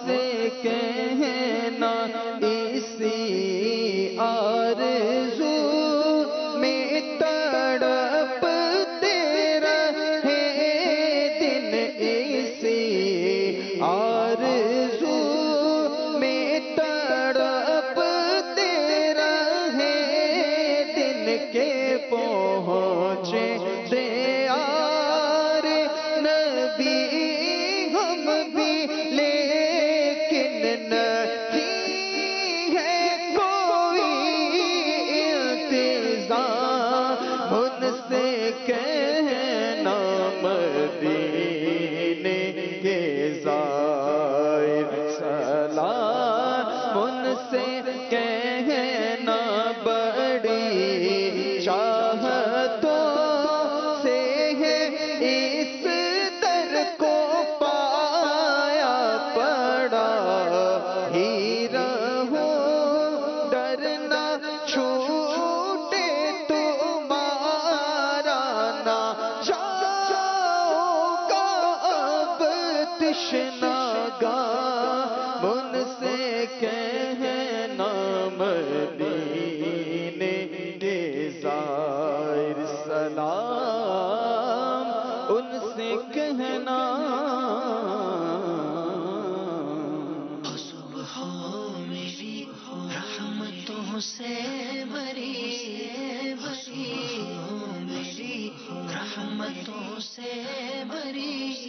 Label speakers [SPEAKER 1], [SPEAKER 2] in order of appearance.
[SPEAKER 1] سے کہنا اسی آرزو میں تڑپتے رہے دن، اسی آرزو میں تڑپتے رہے دن کے پہنچے دیار نبی ہم بھی، لیکن نہیں ہے کوئی انتظام ان سے کہنا مدینے کے زائر سلام ان سے کہنا بڑی چاہتوں سے ہے اس در کو پایا پڑا ہی رہو ڈرنا چھوٹے تمہارا نہ جاؤ گا اب تشنہ گا